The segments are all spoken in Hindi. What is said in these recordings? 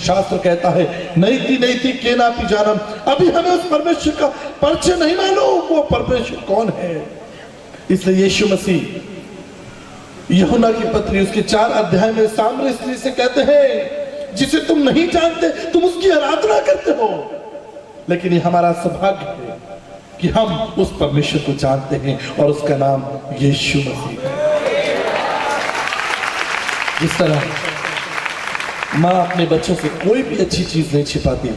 शास्त्र कहता है नहीं थी के ना पी जानम। अभी हमें उस परमेश्वर का परिचय नहीं मालूम, वो परमेश्वर कौन है। इसलिए यीशु मसीह यूहन्ना की पत्री उसके 4 अध्याय में सामरी स्त्री से कहते हैं जिसे तुम नहीं जानते तुम उसकी आराधना करते हो। लेकिन ये हमारा सौभाग्य है कि हम उस परमेश्वर को जानते हैं और उसका नाम यीशु मसीह है। जिस तरह माँ अपने बच्चों से कोई भी अच्छी चीज नहीं छिपाती,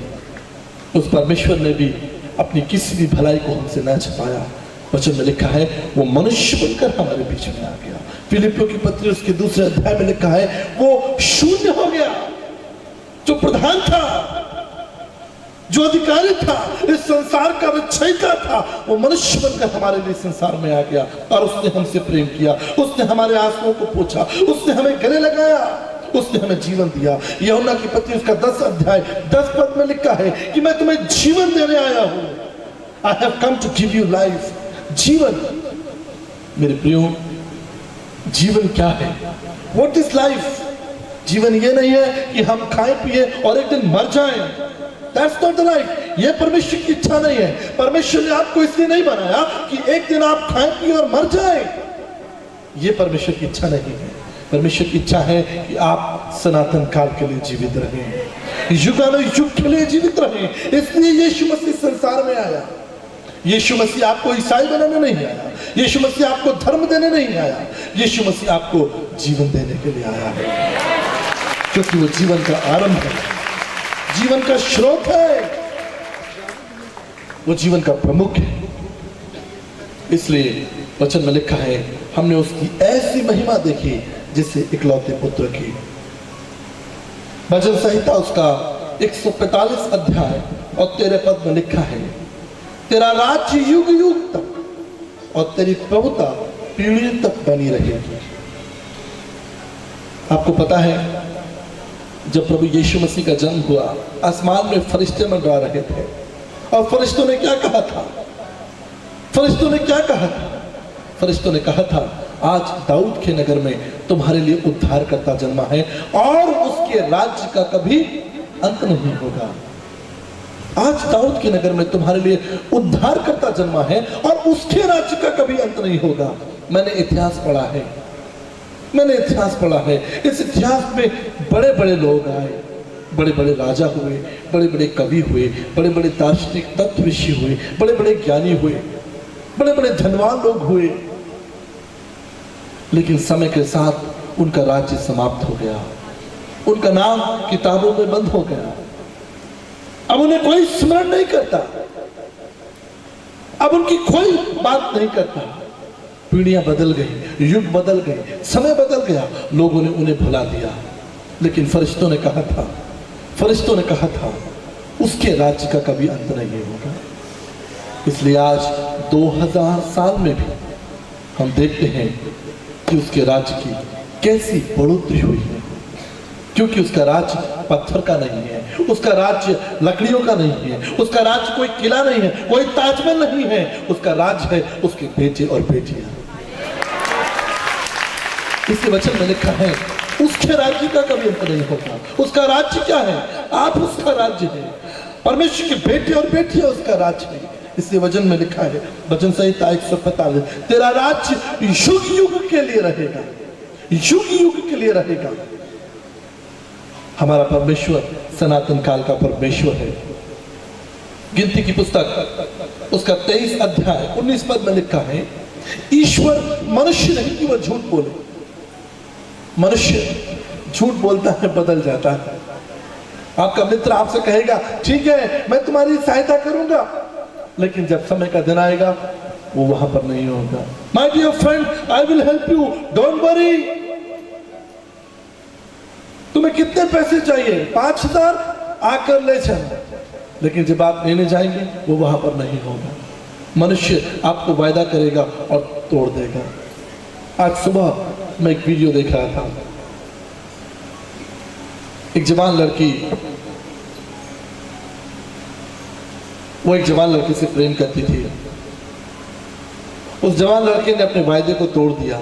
उस परमेश्वर ने भी अपनी किसी भी भलाई को हमसे न छिपाया। वचन में लिखा है वो मनुष्य बनकर हमारे बीच में आ गया। फिलिपियों की पत्री उसके 2 अध्याय में लिखा है वो शून्य हो गया। जो प्रधान था, जो अधिकारी था, इस संसार का रचयिता था, वो मनुष्य बनकर हमारे लिए संसार में आ गया और उसने हमसे प्रेम किया, उसने हमारे आंसुओं को पोंछा, उसने हमें गले लगाया, उसने हमें जीवन दिया। यूहन्ना की पत्री उसका 10 अध्याय 10 पद में लिखा है कि मैं तुम्हें जीवन देने आया हूं। I have come to give you life. जीवन, मेरे प्रियो, जीवन क्या है? What is life? जीवन ये नहीं है कि हम खाएं पिए और एक दिन मर जाएं। That's not the life. ये परमेश्वर की इच्छा नहीं है। परमेश्वर ने आपको इसलिए नहीं बनाया कि एक दिन आप खाएं पिए और मर जाएं। ये परमेश्वर की इच्छा नहीं है। परमेश्वर की इच्छा है कि आप सनातन काल के लिए जीवित रहें, युगानुयुग के लिए जीवित रहें। इसलिए यीशु मसीह संसार में आया। यीशु मसीह आपको ईसाई बनाने नहीं आया, यीशु मसीह आपको धर्म देने नहीं आया, यीशु मसीह आपको जीवन देने के लिए आया है, क्योंकि वो जीवन का आरंभ है, जीवन का स्रोत है, वो जीवन का प्रमुख है। इसलिए वचन में लिखा है हमने उसकी ऐसी महिमा देखी जिससे इकलौते पुत्र की। भजन संहिता उसका 145 अध्याय और 13 पद में लिखा है तेरा राज्य युग युग तक और तेरी प्रभुता पीढ़ी तक बनी रहेगी। आपको पता है जब प्रभु यीशु मसीह का जन्म हुआ, आसमान में फरिश्ते मंडरा रहे थे और फरिश्तों ने क्या कहा था? फरिश्तों ने क्या कहा था? फरिश्तों ने कहा था आज दाऊद के नगर में तुम्हारे लिए उद्धारकर्ता जन्मा है और उसके राज्य का कभी अंत नहीं होगा। आज दाऊद के नगर में तुम्हारे लिए उद्धारकर्ता जन्मा है और उसके राज्य का कभी अंत नहीं होगा। मैंने इतिहास पढ़ा है, मैंने इतिहास पढ़ा है। इस इतिहास में बड़े बड़े लोग आए, बड़े बड़े राजा हुए, बड़े बड़े कवि हुए, बड़े बड़े दार्शनिक तत्वऋषि हुए, बड़े बड़े ज्ञानी हुए, बड़े बड़े धनवान लोग हुए, लेकिन समय के साथ उनका राज्य समाप्त हो गया, उनका नाम किताबों में बंद हो गया। अब उन्हें कोई स्मरण नहीं करता, अब उनकी कोई बात नहीं करता। पीढ़ियां बदल गई, युग बदल गए, समय बदल गया, लोगों ने उन्हें भुला दिया। लेकिन फरिश्तों ने कहा था, फरिश्तों ने कहा था उसके राज्य का कभी अंत नहीं होगा। इसलिए आज 2000 साल में भी हम देखते हैं कि उसके राज्य की कैसी बढ़ोतरी हुई है, क्योंकि उसका राज्य पत्थर का नहीं है, उसका राज्य लकड़ियों का नहीं है, उसका राज्य कोई किला नहीं है, कोई ताजमहल नहीं है, उसका राज्य है उसके बेटे और बेटियां। इस वचन में लिखा है उसके राज्य का कभी अंत नहीं होगा। उसका राज्य क्या है? आप उसका राज्य है, परमेश्वर के बेटे और बेटियां उसका राज्य है। इसलिए वचन में लिखा है वचन संहिता 145 तेरा राज्य युग युग के लिए रहेगा, युग युग के लिए रहेगा। हमारा परमेश्वर सनातन काल का परमेश्वर है। गिनती की पुस्तक उसका 23 अध्याय 19 पद में लिखा है ईश्वर मनुष्य नहीं कि वह झूठ बोले। मनुष्य झूठ बोलता है, बदल जाता है। आपका मित्र आपसे कहेगा ठीक है मैं तुम्हारी सहायता करूंगा, लेकिन जब समय का दिन आएगा वो वहां पर नहीं होगा। My dear friend I will help you, don't worry. तुम्हें कितने पैसे चाहिए? 5000, आकर ले चल। लेकिन जब आप लेने जाएंगे वो वहां पर नहीं होगा। मनुष्य आपको वायदा करेगा और तोड़ देगा। आज सुबह मैं एक वीडियो देख रहा था, एक जवान लड़की, वो एक जवान लड़की से प्रेम करती थी। उस जवान लड़के ने अपने वायदे को तोड़ दिया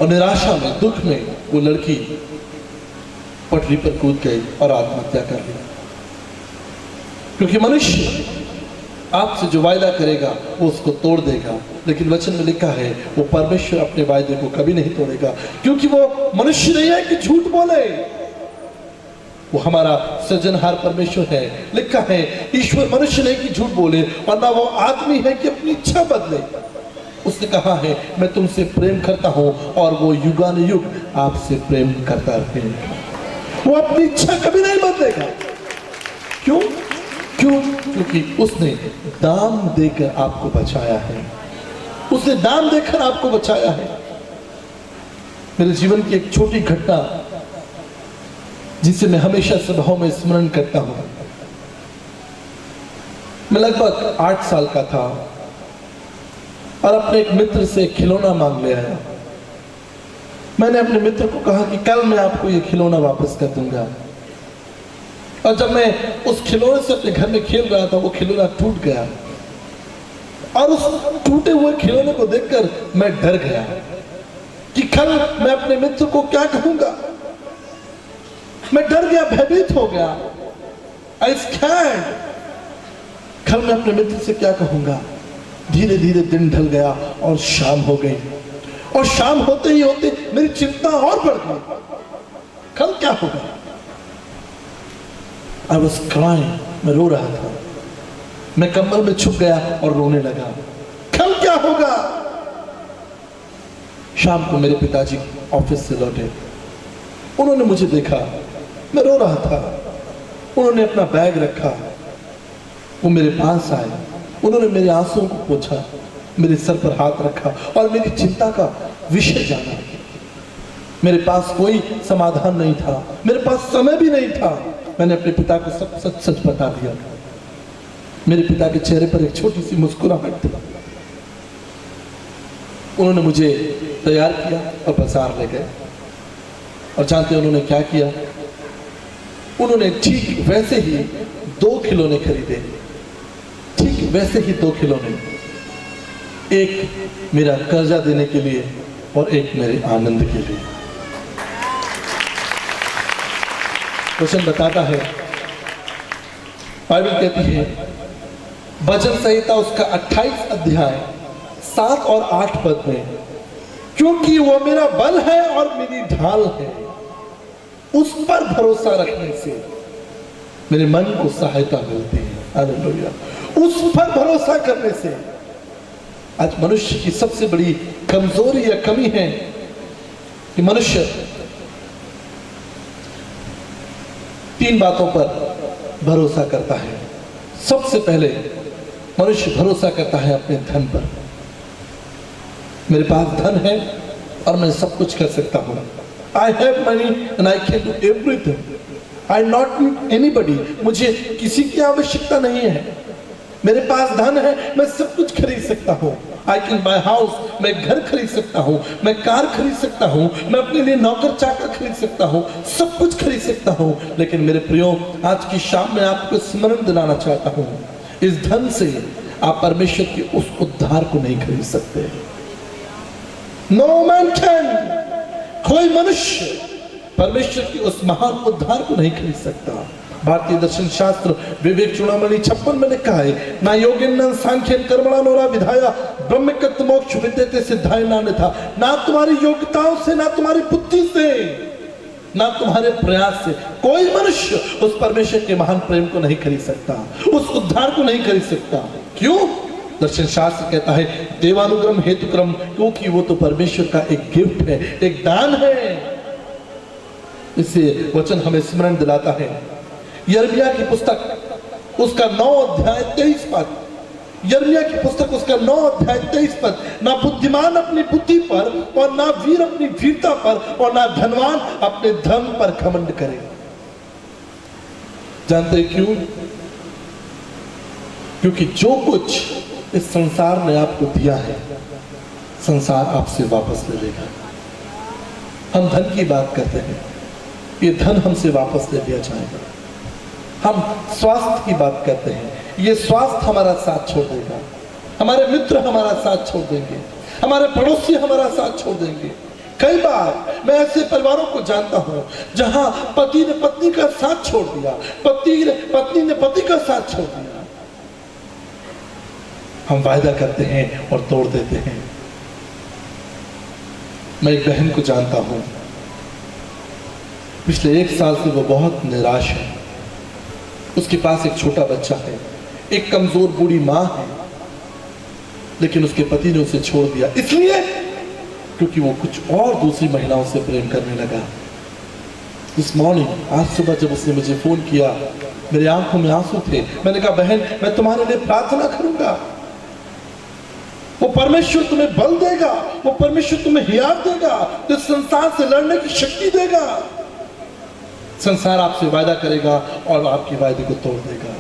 और निराशा में, दुख में वो लड़की पटरी पर कूद गए और आत्महत्या कर ली। क्योंकि मनुष्य आपसे जो वायदा करेगा वो उसको तोड़ देगा, लेकिन वचन में लिखा है वो परमेश्वर अपने वायदे को कभी नहीं तोड़ेगा, क्योंकि वो मनुष्य नहीं है कि झूठ बोले। वो हमारा सृजनहार परमेश्वर है। लिखा है ईश्वर मनुष्य नहीं कि झूठ बोले, और ना वो आदमी है कि अपनी इच्छा बदले। उसने कहा है मैं तुमसे प्रेम करता हूं और वो युगानुयुग आपसे प्रेम करता रहेगा। वो अपनी इच्छा कभी नहीं बदलेगा। क्यों? क्योंकि उसने दाम देकर आपको बचाया है। उसने दाम देकर आपको बचाया है। मेरे जीवन की एक छोटी घटना जिसे मैं हमेशा सभाओं में स्मरण करता हूं। मैं लगभग 8 साल का था और अपने एक मित्र से खिलौना मांग ले आया। मैंने अपने मित्र को कहा कि कल मैं आपको ये खिलौना वापस कर दूंगा। और जब मैं उस खिलौने से अपने घर में खेल रहा था, वो खिलौना टूट गया। और उस टूटे हुए खिलौने को देखकर मैं डर गया कि कल मैं अपने मित्र को क्या कहूंगा। मैं डर गया, भयभीत हो गया। आई स्कैर्ड। कल मैं अपने मित्र से क्या कहूंगा। धीरे धीरे दिन ढल गया और शाम हो गई, और शाम होते ही होते मेरी चिंता और बढ़ गई। कल क्या होगा। I was crying, मैं रो रहा था। मैं कम्बल में छुप गया और रोने लगा। कल क्या होगा। शाम को मेरे पिताजी ऑफिस से लौटे। उन्होंने मुझे देखा, मैं रो रहा था। उन्होंने अपना बैग रखा, वो मेरे पास आए। उन्होंने मेरे आंसुओं को पोंछा, मेरे सर पर हाथ रखा और मेरी चिंता का विषय जाना। मेरे पास कोई समाधान नहीं था, मेरे पास समय भी नहीं था। मैंने अपने पिता को सब सच सच बता दिया। मेरे पिता के चेहरे पर एक छोटी सी मुस्कुराहट थी। उन्होंने मुझे तैयार किया और बाजार ले गए। और जानते उन्होंने क्या किया। उन्होंने ठीक वैसे ही 2 खिलौने खरीदे। ठीक वैसे ही 2 खिलौने, एक मेरा कर्जा देने के लिए और एक मेरे आनंद के लिए। वचन बताता है, बाइबल कहती है भजन संहिता उसका 28 अध्याय 7 और 8 पद में, क्योंकि वो मेरा बल है और मेरी ढाल है, उस पर भरोसा रखने से मेरे मन को सहायता मिलती है। हालेलुया। उस पर भरोसा करने से। आज मनुष्य की सबसे बड़ी कमजोरी या कमी है कि मनुष्य 3 बातों पर भरोसा करता है। सबसे पहले मनुष्य भरोसा करता है अपने धन पर। मेरे पास धन है और मैं सब कुछ कर सकता हूं। I have money and I can do everything. I not need anybody. मुझे किसी की आवश्यकता नहीं है। मेरे पास धन है, मैं सब कुछ खरीद सकता हूँ। I can buy house, मैं घर खरीद सकता हूँ, मैं कार खरीद सकता हूँ, मैं अपने लिए नौकर चाकर खरीद सकता हूँ, सब कुछ खरीद सकता हूँ। लेकिन मेरे प्रियो, आज की शाम में आपको स्मरण दिलाना चाहता हूँ, इस धन से आप परमेश्वर के उस उद्धार को नहीं खरीद सकते। No man can. कोई मनुष्य परमेश्वर के उस महान उद्धार को नहीं खरीद सकता। भारतीय दर्शन शास्त्र विवेक चूड़ामणि 56 में लिखा है, ना योगिन सांख्यन कर्मणा नोरा विधाया ब्रह्मकत्व मोक्ष विद्यते सिद्धाय ना था। ना तुम्हारी योग्यताओं से, ना तुम्हारी बुद्धि से, ना तुम्हारे प्रयास से कोई मनुष्य उस परमेश्वर के महान प्रेम को नहीं खरीद सकता, उस उद्धार को नहीं खरीद सकता। क्यों? दर्शन शास्त्र कहता है देवानुग्रम हेतुक्रम, क्योंकि वो तो परमेश्वर का एक गिफ्ट है, एक दान है। इसे वचन हमें स्मरण दिलाता है। यिर्मयाह की पुस्तक उसका 9 अध्याय 23 पद, यिर्मयाह की पुस्तक उसका 9 अध्याय 23 पद, ना बुद्धिमान अपनी बुद्धि पर और ना वीर अपनी वीरता पर और ना धनवान अपने धन पर घमंड करे। जानते हैं क्यों? क्योंकि जो कुछ इस संसार ने आपको दिया है, संसार आपसे वापस ले लेगा। हम धन की बात करते हैं, ये धन हमसे वापस ले लिया जाएगा। हम स्वास्थ्य की बात करते हैं, ये स्वास्थ्य हमारा साथ छोड़ देगा। हमारे मित्र हमारा साथ छोड़ देंगे, हमारे पड़ोसी हमारा साथ छोड़ देंगे। कई बार मैं ऐसे परिवारों को जानता हूं जहां पति ने पत्नी का साथ छोड़ दिया, पत्नी ने पति का साथ छोड़ दिया। हम वायदा करते हैं और तोड़ देते हैं। मैं एक बहन को जानता हूं, पिछले 1 साल से वो बहुत निराश है। उसके पास एक छोटा बच्चा है, एक कमजोर बूढ़ी मां है, लेकिन उसके पति ने उसे छोड़ दिया, इसलिए क्योंकि वो कुछ और दूसरी महिलाओं से प्रेम करने लगा। इस मॉर्निंग, आज सुबह जब उसने मुझे फोन किया, मेरी आंखों में आंसू थे। मैंने कहा बहन, मैं तुम्हारे लिए प्रार्थना करूंगा, वो परमेश्वर तुम्हें बल देगा, वो परमेश्वर तुम्हें हियाव देगा, तो संसार से लड़ने की शक्ति देगा। संसार आपसे वायदा करेगा और आपकी वायदे को तोड़ देगा।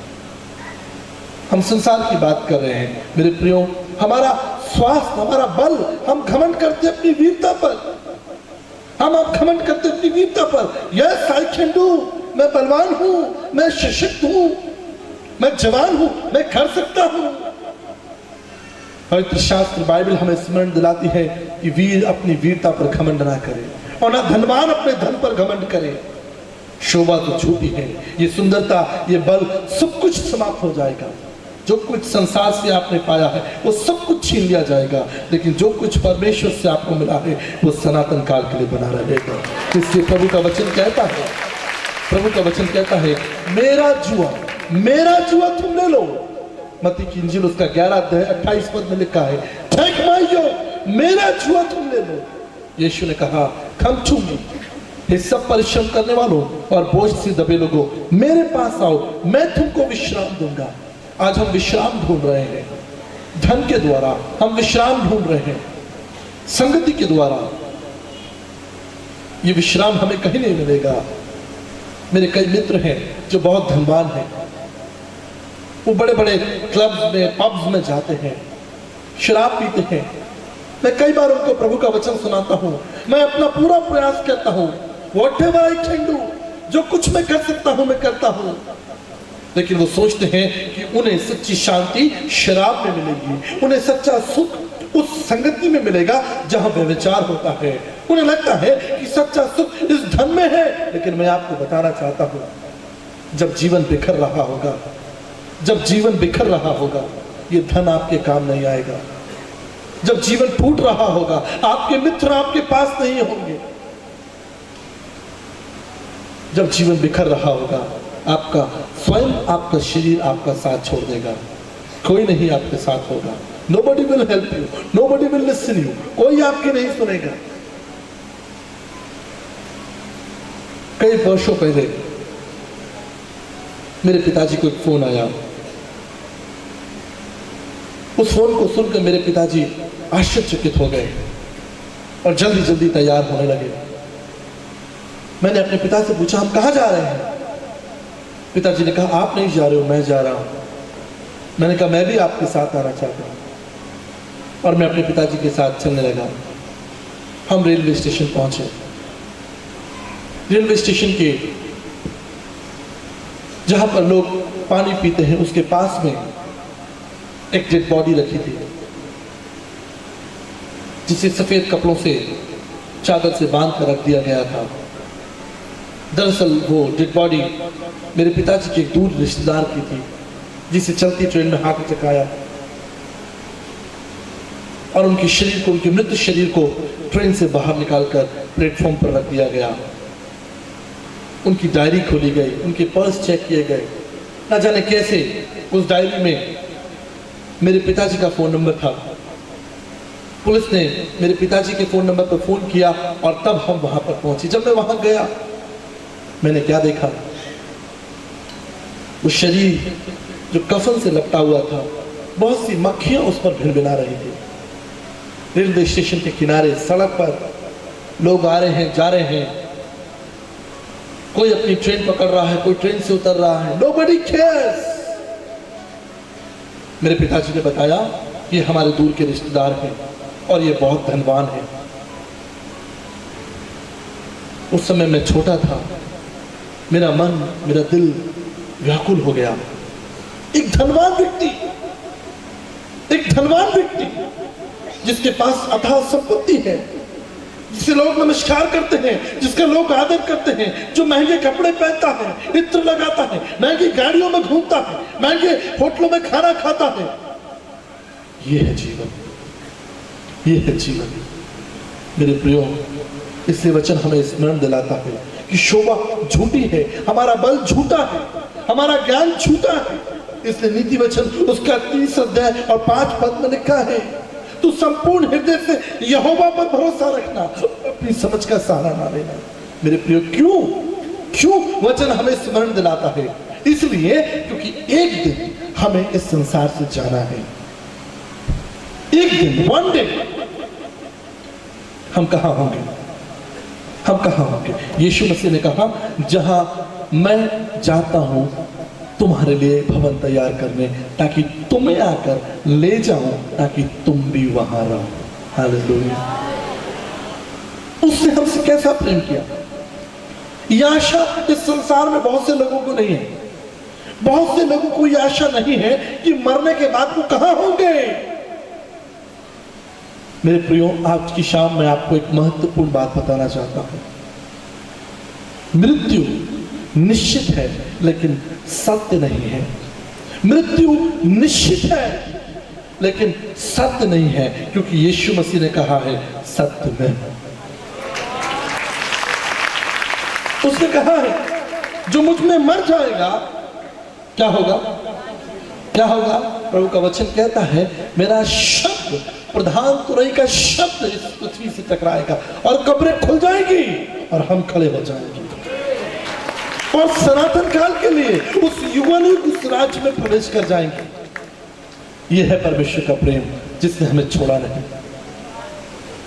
हम संसार की बात कर रहे हैं मेरे प्रियो। हमारा स्वास्थ्य, हमारा बल, हम घमंड करते अपनी वीरता पर, हम आप घमंड करते अपनी वीरता पर। यस आई कैन डू, मैं बलवान हूं, मैं सशक्त हूं, मैं जवान हूं, मैं कर सकता हूं। पवित्र शास्त्र बाइबल हमें स्मरण दिलाती है कि वीर अपनी वीरता पर घमंड ना करे और ना धनवान अपने धन पर घमंड करे। शोभा तो झूठी है, ये सुंदरता, ये बल, सब कुछ समाप्त हो जाएगा। जो कुछ संसार से आपने पाया है वो सब कुछ छीन लिया जाएगा, लेकिन जो कुछ परमेश्वर से आपको मिला है वो सनातन काल के लिए बना रहेगा। इसलिए प्रभु का वचन कहता है, प्रभु का वचन कहता है, मेरा जुआ तुम ले लो। मत्ती की इंजील उसका 11 अध्याय 28 पद में लिखा है, टेक माय योक, मेरा जुआ तुम ले लो। यीशु ने कहा, कम टू मी, हे सब परिश्रम करने वालों और बोझ से दबे लोगों, मेरे पास आओ, मैं तुमको विश्राम दूंगा। आज हम विश्राम ढूंढ रहे हैं, धन के द्वारा हम विश्राम ढूंढ रहे हैं, संगति के द्वारा। ये विश्राम हमें कहीं नहीं मिलेगा। मेरे कई मित्र हैं जो बहुत धनवान हैं, वो बड़े बड़े क्लब्स में, पब्स में जाते हैं, शराब पीते हैं। मैं कई बार उनको प्रभु का वचन सुनाता हूं, मैं अपना पूरा प्रयास करता हूं, व्हाटएवर आई कैन डू, जो कुछ मैं कर सकता हूं मैं करता हूं। लेकिन वो सोचते हैं कि उन्हें सच्ची शांति शराब में मिलेगी, उन्हें सच्चा सुख उस संगति में मिलेगा जहां व्यभिचार होता है। उन्हें लगता है कि सच्चा सुख इस धन में है, लेकिन मैं आपको बताना चाहता हूं, जब जीवन बिखर रहा होगा, जब जीवन बिखर रहा होगा, ये धन आपके काम नहीं आएगा। जब जीवन टूट रहा होगा, आपके मित्र आपके पास नहीं होंगे। जब जीवन बिखर रहा होगा, आपका स्वयं, आपका शरीर आपका साथ छोड़ देगा, कोई नहीं आपके साथ होगा। Nobody will help you, nobody will listen you, कोई आपकी नहीं सुनेगा। कई वर्षों पहले मेरे पिताजी को एक फोन आया। उस फोन को सुनकर मेरे पिताजी आश्चर्यचकित हो गए और जल्दी जल्दी तैयार होने लगे। मैंने अपने पिता से पूछा, हम कहाँ जा रहे हैं? पिताजी ने कहा, आप नहीं जा रहे हो, मैं जा रहा हूं। मैंने कहा, मैं भी आपके साथ आना चाहता हूं, और मैं अपने पिताजी के साथ चलने लगा। हम रेलवे स्टेशन पहुंचे। रेलवे स्टेशन के जहां पर लोग पानी पीते हैं उसके पास में एक डेड बॉडी रखी थी, जिसे सफेद कपड़ों से, चादर से बांध कर रख दिया गया था। दरअसल वो डेड बॉडी मेरे पिताजी के एक दूर रिश्तेदार की थी, जिसे चलती ट्रेन में हाथ चकाया और उनके शरीर को, उनके मृत शरीर को ट्रेन से बाहर निकालकर प्लेटफॉर्म पर रख दिया गया। उनकी डायरी खोली गई, उनके पर्स चेक किए गए। ना जाने कैसे उस डायरी में मेरे पिताजी का फोन नंबर था। पुलिस ने मेरे पिताजी के फोन नंबर पर फोन किया और तब हम वहां पर पहुंचे। जब मैं वहां गया, मैंने क्या देखा? वो शरीर जो कफन से लपटा हुआ था, बहुत सी मक्खियां उस पर भिनभिना रही थी। रेलवे स्टेशन के किनारे सड़क पर लोग आ रहे हैं, जा रहे हैं, कोई अपनी ट्रेन पकड़ रहा है, कोई ट्रेन से उतर रहा है। Nobody cares। मेरे पिताजी ने बताया कि हमारे दूर के रिश्तेदार हैं और ये बहुत धनवान है। उस समय मैं छोटा था, मेरा मन, मेरा दिल व्याकुल हो गया। एक धनवान व्यक्ति जिसके पास अथाह संपत्ति है, जिसे लोग नमस्कार करते हैं, जिसका लोग आदर करते हैं, जो महंगे कपड़े पहनता है, इत्र लगाता है, महंगी गाड़ियों में घूमता है, महंगे होटलों में खाना खाता है। ये है जीवन, ये है जीवन। मेरे प्रियो, इससे वचन हमें स्मरण दिलाता है कि शोभा झूठी है, हमारा बल झूठा है, हमारा ज्ञान झूठा है। इसलिए नीति वचन उसका 30 अध्याय और 5 पद में लिखा है, तू संपूर्ण हृदय से यहोवा पर भरोसा रखना, अपनी समझ का सहारा ना लेना। मेरे प्रियो, क्यों वचन हमें स्मरण दिलाता है? इसलिए क्योंकि एक दिन हमें इस संसार से जाना है। एक दिन, वन डे, हम कहां होंगे? हम कहां होंगे? यीशु मसीह ने कहा, जहां मैं जाता हूं तुम्हारे लिए भवन तैयार करने, ताकि तुम्हें आकर ले जाऊं, ताकि तुम भी वहां रहो। हालेलुया। उसने हमसे कैसा प्रेम किया? यह आशा इस संसार में बहुत से लोगों को नहीं है। बहुत से लोगों को यह आशा नहीं है कि मरने के बाद वो कहां होंगे। मेरे प्रियो, आज की शाम में आपको एक महत्वपूर्ण बात बताना चाहता हूं। मृत्यु निश्चित है, लेकिन सत्य नहीं है। मृत्यु निश्चित है, लेकिन सत्य नहीं है, क्योंकि यीशु मसीह ने कहा है, सत्य में उसने कहा है, जो मुझ में मर जाएगा, क्या होगा? क्या होगा? प्रभु का वचन कहता है, मेरा शब्द, प्रधान तुरई का शब्द इस पृथ्वी से टकराएगा और कब्रें खुल जाएगी और हम खड़े हो जाएंगे और सनातन काल के लिए उस युगानुग उस राज्य में प्रवेश कर जाएंगे। यह है परमेश्वर का प्रेम, जिसने हमें छोड़ा नहीं,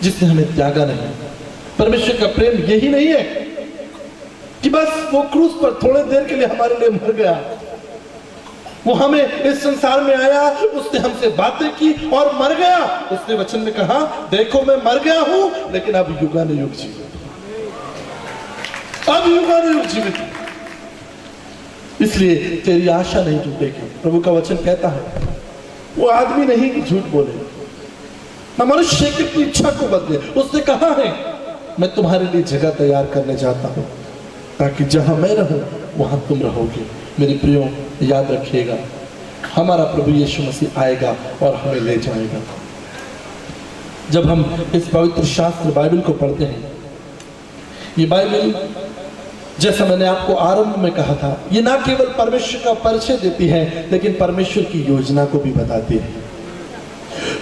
जिसने हमें त्यागा नहीं। परमेश्वर का प्रेम यही नहीं है कि बस वो क्रूस पर थोड़े देर के लिए हमारे लिए मर गया, वो हमें इस संसार में आया, उसने हमसे बातें की और मर गया। उसने वचन में कहा, देखो मैं मर गया हूं, लेकिन अब युगानुयुग जीवित, अब युगानुयुग जीवित। इसलिए तेरी आशा नहीं टूटेगी। प्रभु का वचन कहता है, वो आदमी नहीं कि झूठ बोले, न मनुष्य की अपनी इच्छा को बदले। उसने कहा है, मैं तुम्हारे लिए जगह तैयार करने जाता हूं, ताकि जहां मैं रहूं वहां तुम रहोगे। मेरे प्रियो, याद रखिएगा, हमारा प्रभु यीशु मसीह आएगा और हमें ले जाएगा। जब हम इस पवित्र शास्त्र बाइबल को पढ़ते हैं, ये बाइबल, जैसा मैंने आपको आरंभ में कहा था, ये ना केवल परमेश्वर का परिचय देती है, लेकिन परमेश्वर की योजना को भी बताती है,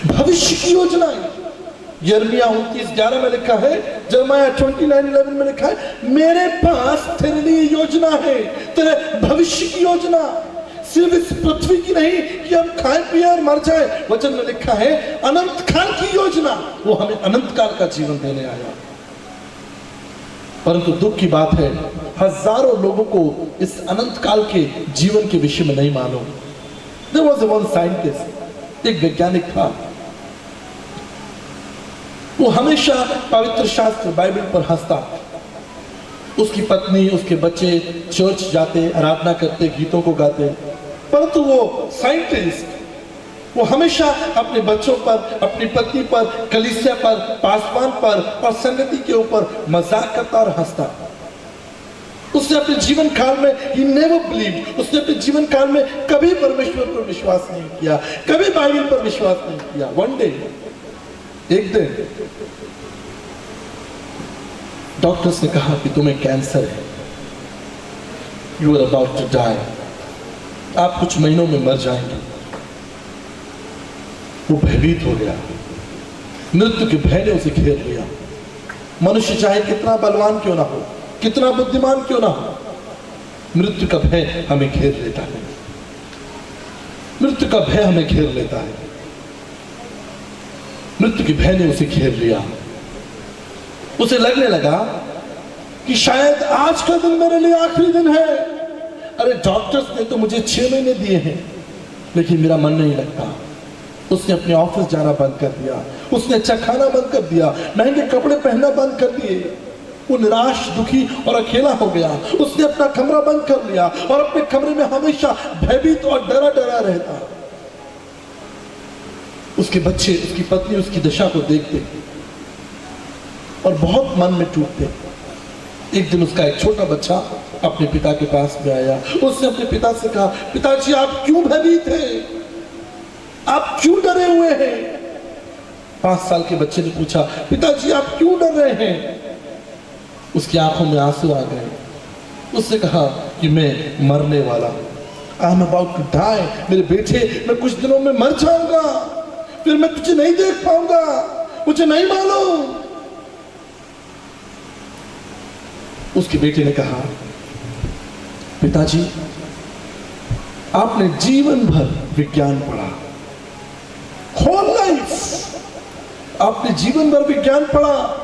भविष्य की योजना। यिर्मयाह 29:11 में लिखा है, यिर्मयाह 29:11 में लिखा है, मेरे पास तेरे लिए योजना है, तेरे भविष्य की योजना, सिर्फ इस पृथ्वी की नहीं कि हम खाए पिए और मर जाए। वचन में लिखा है, अनंत काल की योजना। वो हमें अनंत काल का जीवन देने आया। परंतु दुख की बात है, हजारों लोगों को इस अनंत काल के जीवन के विषय में नहीं मालूम। There was one scientist, एक वैज्ञानिक था, वो हमेशा पवित्र शास्त्र बाइबल पर हंसता। उसकी पत्नी, उसके बच्चे चर्च जाते, आराधना करते, गीतों को गाते, परंतु वो साइंटिस्ट, वो हमेशा अपने बच्चों पर, अपनी पत्नी पर, कलीसिया पर, पासवान पर और संगति के ऊपर मजाक करता और हंसता। उसने अपने जीवन काल में he never believed, उसने अपने जीवन काल में कभी परमेश्वर पर विश्वास नहीं किया, कभी बाइबल पर विश्वास नहीं किया। वन डे, एक दिन डॉक्टर्स ने कहा कि तुम्हें कैंसर है, you are about to die, आप कुछ महीनों में मर जाएंगे। वो भयभीत हो गया, मृत्यु के भय ने उसे घेर लिया। मनुष्य चाहे कितना बलवान क्यों ना हो, कितना बुद्धिमान क्यों ना हो, मृत्यु का भय हमें घेर लेता है, मृत्यु का भय हमें घेर लेता है। मृत्यु के भय ने उसे घेर लिया। उसे लगने लगा कि शायद आज का दिन मेरे लिए आखिरी दिन है। अरे डॉक्टर्स ने तो मुझे 6 महीने दिए हैं, लेकिन मेरा मन नहीं लगता। उसने अपने ऑफिस जाना बंद कर दिया, उसने अच्छा खाना बंद कर दिया, महंगे कपड़े पहनना बंद कर दिए। वो निराश, दुखी और अकेला हो गया। उसने अपना कमरा बंद कर लिया और अपने कमरे में हमेशा भयभीत और डरा डरा रहता। उसके बच्चे, उसकी पत्नी उसकी दशा को देखते और बहुत मन में टूटते। एक दिन उसका एक छोटा बच्चा अपने पिता के पास में आया। उसने अपने पिता से कहा, पिताजी आप क्यों भयभीत हैं, आप क्यों डरे हुए हैं? 5 साल के बच्चे ने पूछा, पिताजी आप क्यों डर रहे हैं? उसकी आंखों में आंसू आ गए। उसने कहा कि मैं मरने वाला हूं, I am about to die. मेरे बेटे, मैं कुछ दिनों में मर जाऊंगा, फिर मैं तुझे नहीं देख पाऊंगा, मुझे नहीं मालूम। उसके बेटे ने कहा, पिताजी आपने जीवन भर विज्ञान पढ़ा, होल लाइफ आपने जीवन भर विज्ञान पढ़ा,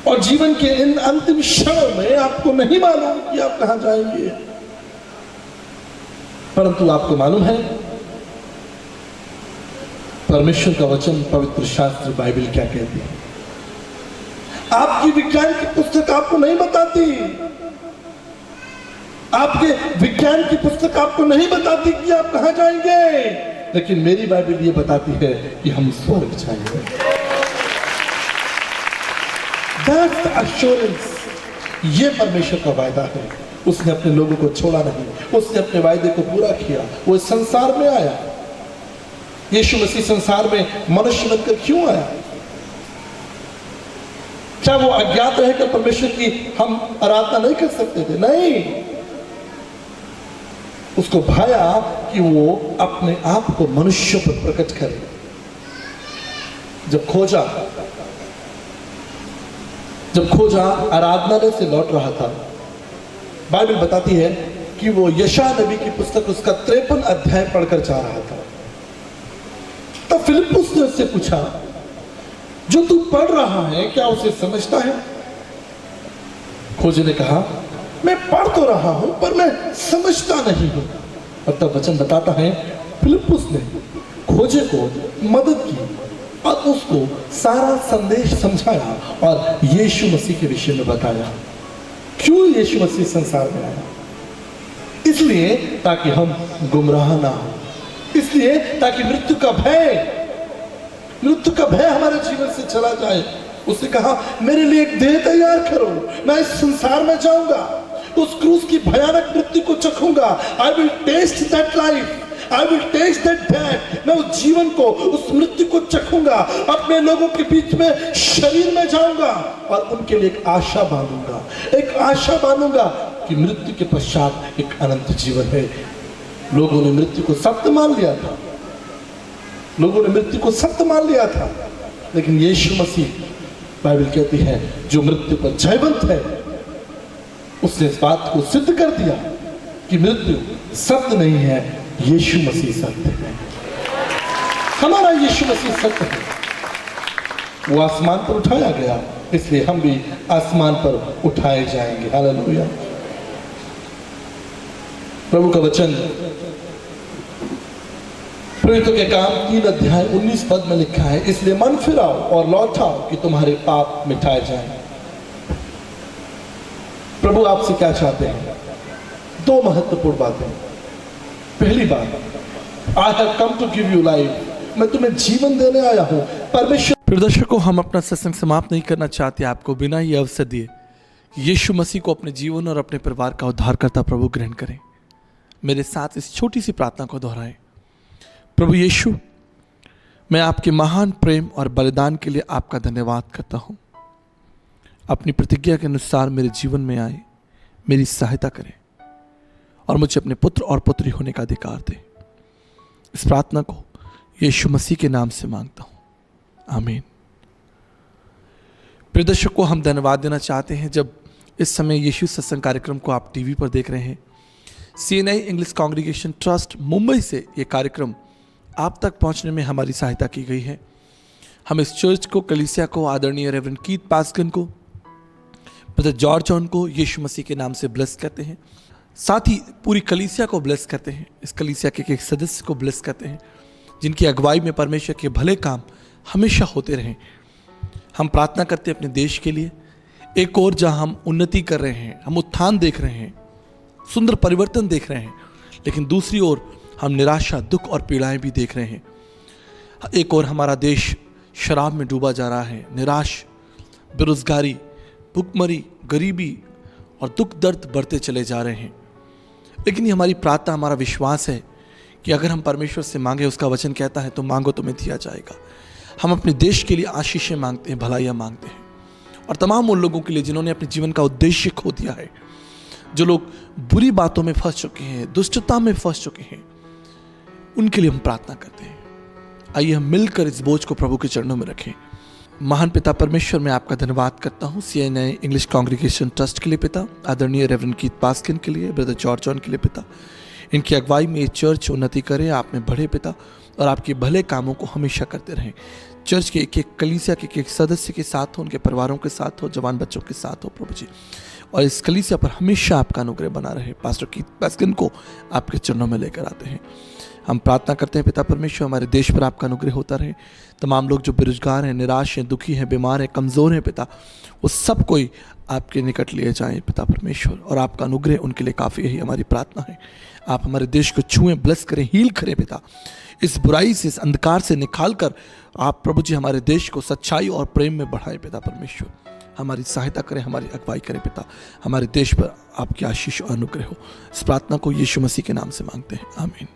और जीवन के इन अंतिम क्षणों में आपको नहीं मालूम कि आप कहां जाएंगे। परंतु आपको मालूम है परमेश्वर का वचन, पवित्र शास्त्र बाइबल क्या कहती है। आपकी विज्ञान की पुस्तक आपको नहीं बताती, आपके विज्ञान की पुस्तक आपको नहीं बताती कि आप कहां जाएंगे, लेकिन मेरी बाइबल ये बताती है कि हम स्वर्ग जाएंगे। That's the assurance, ये परमेश्वर का वायदा है। उसने अपने लोगों को छोड़ा नहीं, उसने अपने वायदे को पूरा किया। वो इस संसार में आया। यीशु मसीह संसार में मनुष्य बनकर क्यों आया? क्या वो अज्ञात रहकर परमेश्वर की हम आराधना नहीं कर सकते थे? नहीं, उसको भाया कि वो अपने आप को मनुष्यों पर प्रकट करे। जब खोजा आराधनालय से लौट रहा था, बाइबल बताती है कि वो यशायाह नबी की पुस्तक उसका 53 अध्याय पढ़कर जा रहा था। तब फिलिप्पुस ने उससे पूछा, जो तू पढ़ रहा है क्या उसे समझता है? खोजे ने कहा, मैं पढ़ तो रहा हूं पर मैं समझता नहीं हूं। और तब वचन बताता है फिलिप्पुस ने खोजे को मदद की और उसको सारा संदेश समझाया और यीशु मसीह के विषय में बताया। क्यों यीशु मसीह संसार में आया? इसलिए ताकि हम गुमराह ना हो, इसलिए ताकि मृत्यु का भय हमारे जीवन से चला जाए। उसने कहा, मेरे लिए एक देह तैयार करो, मैं इस संसार में जाऊंगा, उस क्रूस की भयानक मृत्यु को चखूंगा। I will taste that life, I will taste that death। मैं उस जीवन को, उस मृत्यु को चखूंगा, अपने लोगों के बीच में शरीर में जाऊंगा और उनके लिए एक आशा बांधूंगा कि मृत्यु के पश्चात एक अनंत जीवन है। लोगों ने मृत्यु को सत्य मान लिया था, लेकिन यीशु मसीह, बाइबल कहती है, जो मृत्यु पर जयवंत है, उसने इस बात को सिद्ध कर दिया कि मृत्यु सत्य नहीं है, यीशु मसीह सत्य है। हमारा यीशु मसीह सत्य है। वो आसमान पर उठाया गया, इसलिए हम भी आसमान पर उठाए जाएंगे। हालेलुया। प्रभु का वचन प्रेरितों के काम 3 अध्याय 19 पद में लिखा है, इसलिए मन फिराओ और लौटाओ कि तुम्हारे पाप मिटाए जाएं। प्रभु आपसे क्या चाहते हैं? 2 महत्वपूर्ण बातें। पहली बात, I have come to give you life, मैं तुम्हें जीवन देने आया हूं। परमेश्वर। प्रिय दर्शकों, हम अपना सत्संग समाप्त नहीं करना चाहते आपको बिना ये अवसर दिए यीशु मसीह को अपने जीवन और अपने परिवार का उद्धारकर्ता प्रभु ग्रहण करें। मेरे साथ इस छोटी सी प्रार्थना को दोहराएं। प्रभु यीशु, मैं आपके महान प्रेम और बलिदान के लिए आपका धन्यवाद करता हूं। अपनी प्रतिज्ञा के अनुसार मेरे जीवन में आए, मेरी सहायता करें और मुझे अपने पुत्र और पुत्री होने का अधिकार दें। इस प्रार्थना को यीशु मसीह के नाम से मांगता हूं, आमीन। प्रिय दर्शकों, हम धन्यवाद देना चाहते हैं जब इस समय यीशु सत्संग कार्यक्रम को आप टीवी पर देख रहे हैं। CNI English congregation trust Mumbai से ये कार्यक्रम आप तक पहुंचने में हमारी सहायता की गई है। हम इस चर्च को, कलीसिया को, आदरणीय रेवरेंड कीथ पास्कन को, ब्रदर जॉर्ज जॉन को यीशु मसीह के नाम से ब्लेस करते हैं। साथ ही पूरी कलीसिया को ब्लेस करते हैं। इस कलीसिया के एक सदस्य को ब्लेस करते हैं जिनकी अगुवाई में परमेश्वर के भले काम हमेशा होते रहें। हम प्रार्थना करते हैं अपने देश के लिए। एक और जहां हम उन्नति कर रहे हैं, हम उत्थान देख रहे हैं, सुंदर परिवर्तन देख रहे हैं, लेकिन दूसरी ओर हम निराशा, दुख और पीड़ाएं भी देख रहे हैं। एक और हमारा देश शराब में डूबा जा रहा है, निराश बेरोजगारी, भुखमरी, गरीबी और दुख दर्द बढ़ते चले जा रहे हैं। लेकिन ये हमारी प्रार्थना, हमारा विश्वास है कि अगर हम परमेश्वर से मांगे, उसका वचन कहता है तो मांगो तुम्हें दिया जाएगा। हम अपने देश के लिए आशीषें मांगते हैं, भलाइयाँ मांगते हैं, और तमाम उन लोगों के लिए जिन्होंने अपने जीवन का उद्देश्य खो दिया है, जो लोग बुरी बातों में फंस चुके हैं, दुष्टता में फंस चुके हैं, उनके लिए हम प्रार्थना करते हैं। आइए हम मिलकर इस बोझ को प्रभु के चरणों में रखें। महान पिता परमेश्वर, मैं आपका धन्यवाद करता हूँ CNI इंग्लिश कांग्रीगेशन ट्रस्ट के लिए पिता, आदरणीय रेवरेंड कीथ पास्किन के लिए, ब्रदर जॉर्ज जॉन के लिए पिता। इनकी अगुवाई में ये चर्च उन्नति करे, आप में बढ़े पिता, और आपके भले कामों को हमेशा करते रहें। चर्च के एक एक कलीसिया के एक सदस्य के साथ हो, उनके परिवारों के साथ हो, जवान बच्चों के साथ हो प्रभु जी, और इस कलीसिया पर हमेशा आपका अनुग्रह बना रहे। पास्टर कीथ पास्किन को आपके चरणों में लेकर आते हैं। हम प्रार्थना करते हैं पिता परमेश्वर, हमारे देश पर आपका अनुग्रह होता रहे। तमाम लोग जो बेरोजगार हैं, निराश हैं, दुखी हैं, बीमार हैं, कमज़ोर हैं पिता, वो सब कोई आपके निकट लिए जाएं पिता परमेश्वर, और आपका अनुग्रह उनके लिए काफ़ी, यही हमारी प्रार्थना है। आप हमारे देश को छुएं, ब्लेस करें, हील करें पिता, इस बुराई से, इस अंधकार से निकाल कर आप प्रभु जी हमारे देश को सच्चाई और प्रेम में बढ़ाएं पिता परमेश्वर। हमारी सहायता करें, हमारी अगुवाई करें पिता, हमारे देश पर आपकी आशीष और अनुग्रह हो। इस प्रार्थना को यीशु मसीह के नाम से मांगते हैं, आमीन।